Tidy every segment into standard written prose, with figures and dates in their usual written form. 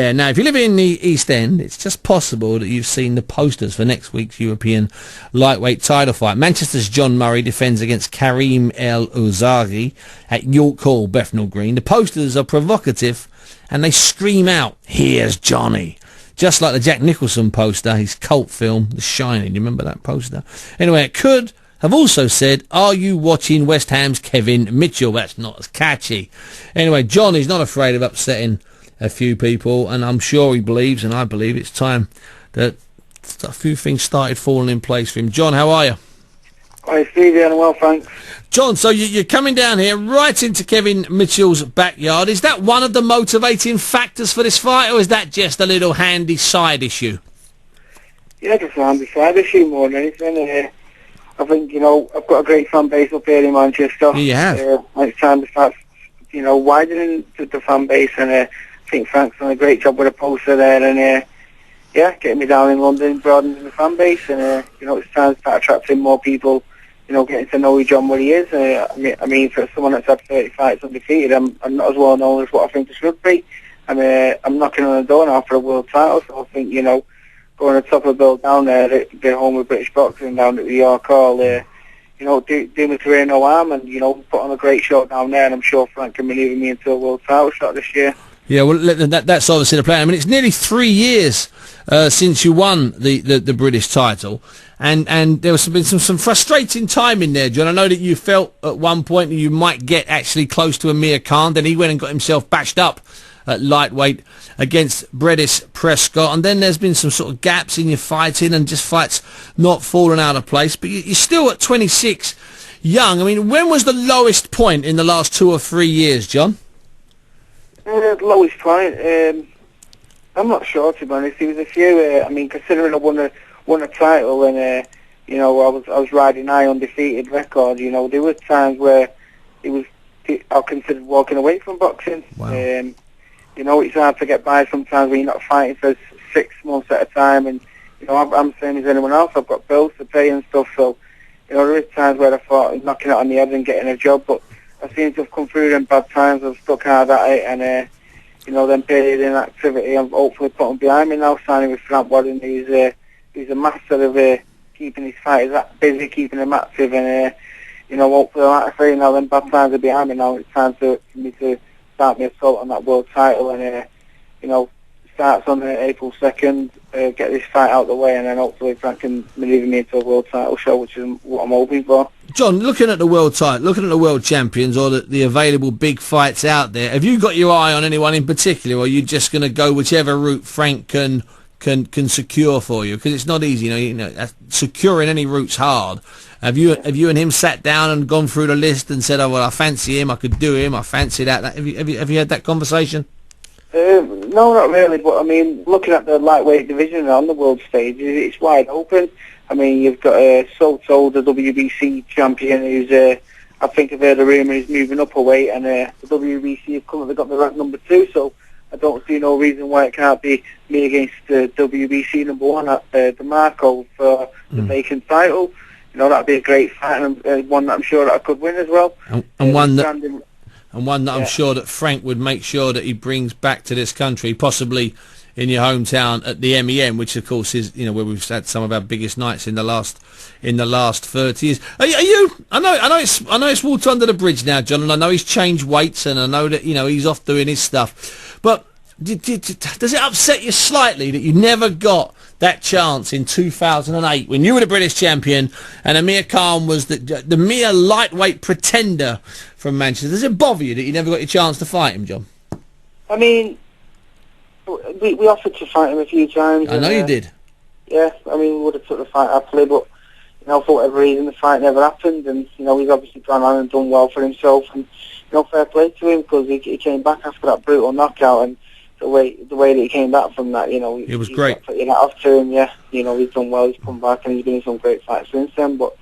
Yeah, now if you live in the East End, it's just possible that you've seen the posters for next week's European lightweight title fight. Manchester's John Murray defends against Karim El Ouazghari at York Hall, Bethnal Green. The posters are provocative and they scream out, "Here's Johnny." Just like the Jack Nicholson poster, his cult film, The Shining. You remember that poster? Anyway, it could have also said, "Are you watching West Ham's Kevin Mitchell?" That's not as catchy. Anyway, John is not afraid of upsetting a few people, and I'm sure he believes, and I believe it's time that a few things started falling in place for him. John, how are you? Hi, Stevie, and well, thanks. John, so you're coming down here right into Kevin Mitchell's backyard. Is that one of the motivating factors for this fight, or is that just a little handy side issue? Yeah, just a handy side issue more than anything. I think, I've got a great fan base up here in Manchester. Yeah, you have. It's time to start, widening the fan base, and I think Frank's done a great job with a poster there, and getting me down in London, broadening the fan base, and it's time to start attracting more people, getting to know John what he is. I mean, for someone that's had 30 fights undefeated, I'm not as well known as what I think I should be. I'm knocking on the door now for a world title, so I think, going to top of the bill down there, the home of British boxing down at the York Hall, do my career no harm, and, put on a great show down there, and I'm sure Frank can maneuver me into a world title shot this year. Yeah, well, that's obviously the plan. I mean, it's nearly 3 years since you won the British title, and there was been some frustrating time in there, John. I know that you felt at one point that you might get actually close to Amir Khan, then he went and got himself bashed up at lightweight against Bredis Prescott, and then there's been some sort of gaps in your fighting and just fights not falling out of place, but you're still at 26 young. I mean, when was the lowest point in the last 2 or 3 years, John? The lowest point, I'm not sure, to be honest. There was a few, considering I won a title, and I was riding high undefeated record, there were times where I considered walking away from boxing. Wow. It's hard to get by sometimes when you're not fighting for 6 months at a time, and I'm the same as anyone else. I've got bills to pay and stuff, so there is times where I thought knocking it on the head and getting a job, but I seem to have come through them bad times. I've stuck hard at it, and then period in activity, I'm hopefully putting behind me now, signing with Frank Wadden, who's a master of keeping his fighters busy, keeping them active, and hopefully, like I say, now them bad times are behind me now. It's time for me to start my assault on that world title, and starts on April 2nd, get this fight out of the way, and then hopefully Frank can maneuver me into a world title show, which is what I'm hoping for. John, looking at the world title, looking at the world champions, or the available big fights out there, have you got your eye on anyone in particular, or are you just going to go whichever route Frank can secure for you? Because it's not easy, securing any route's hard. Have you and him sat down and gone through the list and said, "Oh well, I fancy him, I could do him, I fancy that"? Have you had that conversation? No, not really. But I mean, looking at the lightweight division on the world stage, it's wide open. I mean, you've got Soto, the WBC champion, who's I think I've heard a rumour he's moving up a weight, and the WBC have currently got the rank number 2. So I don't see no reason why it can't be me against the WBC number 1 at DeMarco for the vacant title. That'd be a great fight, and one that I'm sure that I could win as well. And one that I'm sure that Frank would make sure that he brings back to this country, possibly in your hometown at the MEM, which of course is where we've had some of our biggest nights in the last 30 years. Are you? I know it's water under the bridge now, John, and I know he's changed weights, and I know that he's off doing his stuff. But does it upset you slightly that you never got that chance in 2008 when you were the British champion and Amir Khan was the mere lightweight pretender from Manchester? Does it bother you that you never got your chance to fight him, John? I mean, we offered to fight him a few times. I know you did. Yeah, I mean, we would have took the fight happily, but for whatever reason the fight never happened, and he's obviously gone on and done well for himself, and fair play to him, because he came back after that brutal knockout, and the way that he came back from that, it was great. Off to him, he's done well. He's come back and he's been in some great fights since then. But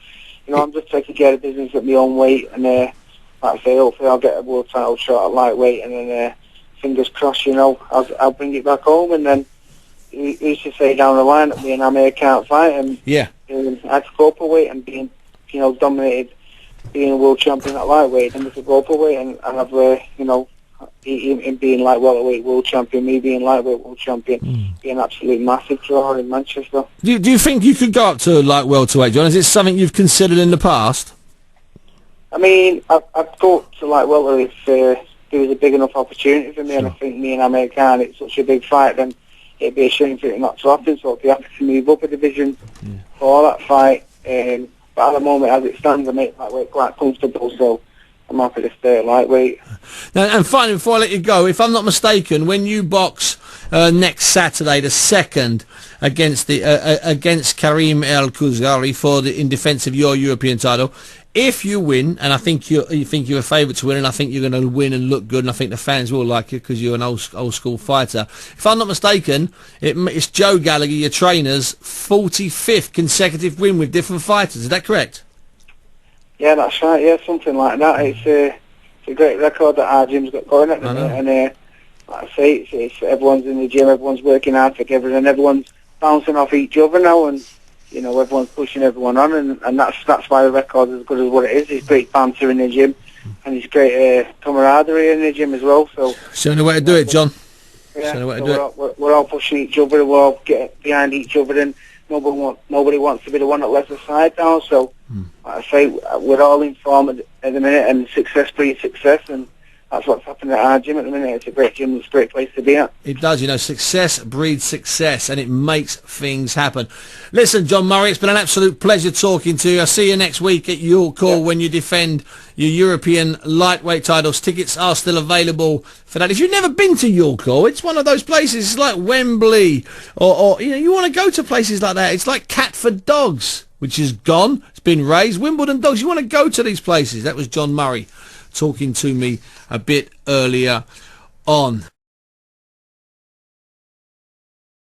I'm just taking care of business at my own weight, and like I say, hopefully I'll get a world title shot at lightweight, and then fingers crossed, I'll bring it back home, and then who's to say down the line that me and Amir can't fight, and I could go up a weight and being dominated, being a world champion at lightweight, and we could go up a weight and have him being like welterweight world champion, me being lightweight world champion, be an absolute massive draw in Manchester. Do you think you could go up to light welterweight, John? Is it something you've considered in the past? I mean, I'd go to light welter if there was a big enough opportunity for me, and I think me and Amir Khan, it's such a big fight, then it'd be a shame for it not to happen, so I'd be happy to move up a division for that fight. But at the moment, as it stands, I make lightweight quite comfortable, so I'm happy to stay at lightweight. Now, and finally, before I let you go, if I'm not mistaken, when you box next Saturday, the 2nd, against Karim El Ouazghari in defence of your European title, if you win, and I think you're a favourite to win, and I think you're going to win and look good, and I think the fans will like you because you're an old school fighter. If I'm not mistaken, it's Joe Gallagher, your trainer's 45th consecutive win with different fighters. Is that correct? Yeah, that's right. Yeah, something like that. It's a great record that our gym's got going at the minute, and like I say, it's everyone's in the gym, everyone's working hard together, and everyone's bouncing off each other now, and you know, everyone's pushing everyone on, and that's why the record's as good as what it is. It's great banter in the gym, and it's great camaraderie in the gym as well. So showing the way to do it, John. Yeah, so we're all pushing each other, we're all getting behind each other, and nobody wants to be the one that lets the side down. So like I say, we're all in form at the minute, and success breeds success, and that's what's happening at our gym at the minute. It's a great gym, it's a great place to be at. It does, you know, success breeds success, and it makes things happen. Listen, John Murray, it's been an absolute pleasure talking to you. I'll see you next week at York Hall when you defend your European lightweight titles. Tickets are still available for that. If you've never been to York Hall, it's one of those places. It's like Wembley, or you know, you want to go to places like that. It's like Catford Dogs, which is gone. It's been raised. Wimbledon Dogs. You want to go to these places. That was John Murray talking to me a bit earlier on.